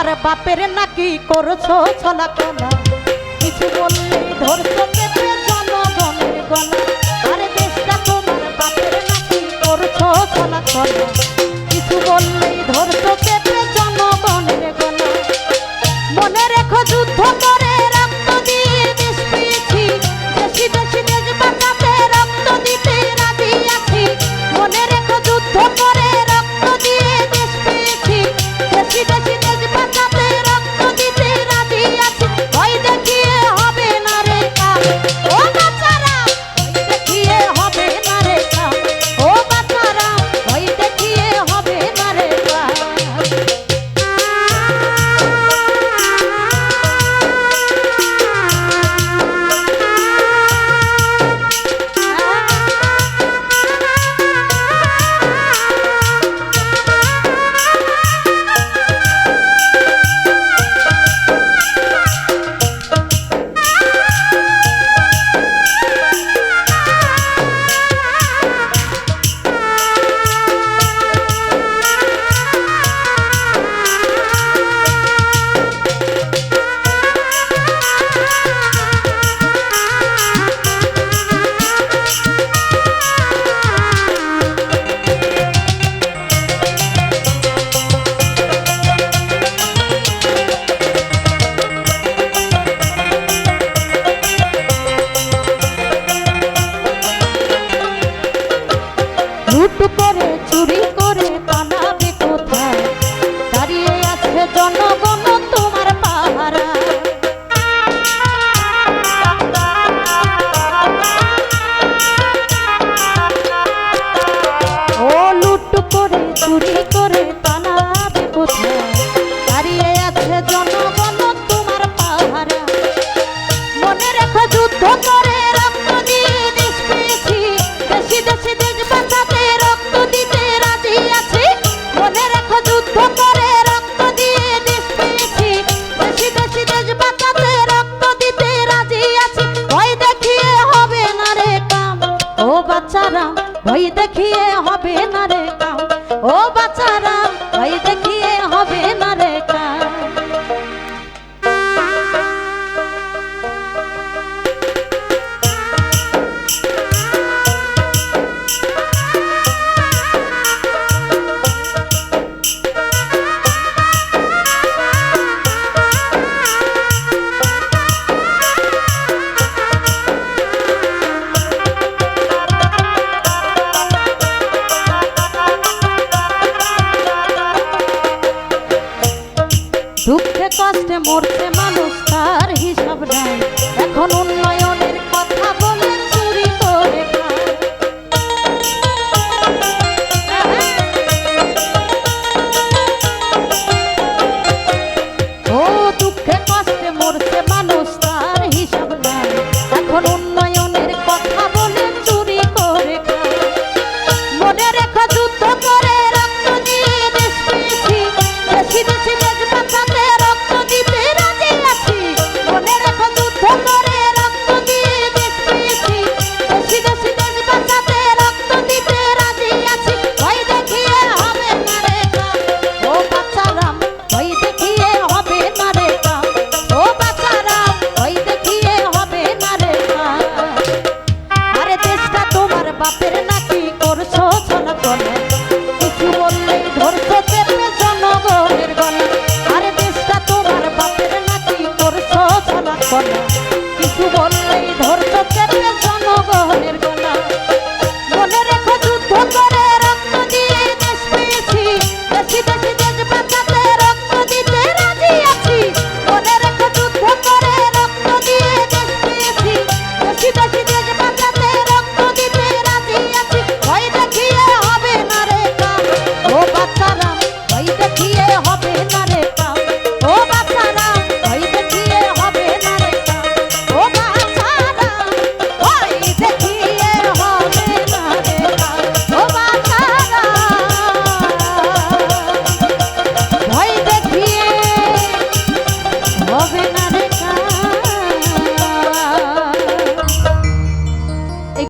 তোমার বাপের নাকি করছো ছলা কলা, কিছু বললেই ধরছো চেপে জনগণের গলা। আরে দেশটা তোমার বাপের নাকি করছো ছলা কলা, কিছু বললেই ধরছো চেপে জনগণের গলা। মনে রেখো যুদ্ধ করে রক্ত দিয়ে দেশ পেয়েছি, দেশি দেশি দেশ বাঁচাতে রক্ত দিতে রাজি আছি। মনে রেখো যুদ্ধ করে রক্ত দিয়ে দেশ পেয়েছি, দেশি দেশি দেশ বাঁচাতে রক্ত দিতে রাজি আছি। ভয় দেখিয়ে হবে না রে কাম, ও বাচ্চারা ভয় দেখিয়ে হবে না রে কাম, ও বাচ্চারা ভয় দেখিয়ে হবে না রে কাম। লুট করে চুরি করে পালাবে কোথায়, দাঁড়িয়ে আছে জনগণ তোমার পাহারা। ও লুট করে চুরি করে পালাবে কোথায়, দাঁড়িয়ে আছে জনগণ তোমার পাহারা। মনে রেখো যুদ্ধ করে রক্ত দিয়ে দেশ পেয়েছি, দেশি দেশি দেশ বাঁচাতে রক্ত দিতে রাজি আছি। মনে রেখো যুদ্ধ করে রক্ত দিয়ে দেশ পেয়েছি, দেশি দেশি দেশ বাঁচাতে রক্ত দিতে রাজি আছি। ভয় দেখিয়ে হবে না রে কাম, ও বাচ্চারা ভয় দেখিয়ে হবে না রে কাম, ও বাচ্চারা ভয় দেখিয়ে হবে না রে কাম। দুঃখে কষ্টে মরছে মানুষ তার হিসাব নাই, এখন উন্নয়নের কথা বলে চুরি করে খায়। ও দুঃখে কষ্টে মরছে মানুষ তার হিসাব নাই, এখন উন্নয়নের কথা বলে চুরি করে খায়। মনে রেখো যুদ্ধ করে রক্ত দিয়ে দেশ পেয়েছি, দেশি দেশি দেশ বাঁচাতে রক্ত দিতে রাজি আছি। মনে রেখো যুদ্ধ করে রক্ত দিয়ে দেশ পেয়েছি, দেশি দেশি দেশ বাঁচাতে রক্ত দিতে রাজি আছি। ভয় দেখিয়ে হবে না রে কাম, ও বাচ্চারাম ভয় দেখিয়ে হবে না রে কাম, ও বাচ্চারাম ভয় দেখিয়ে হবে না রে কাম। আরে দেশটা তোমার বাপের নাকি করছো ছলা কলা, কিছু বললেই ধরছো চেপে জনগণের গলা। আরে দেশটা তোমার বাপের নাকি করছো ছলা কলা, কিছু বললেই ধরছো চেপে জনগণের গলা। মনে রেখো যুদ্ধ করে রক্ত দিয়ে দেশ পেয়েছি, দেশি দেশি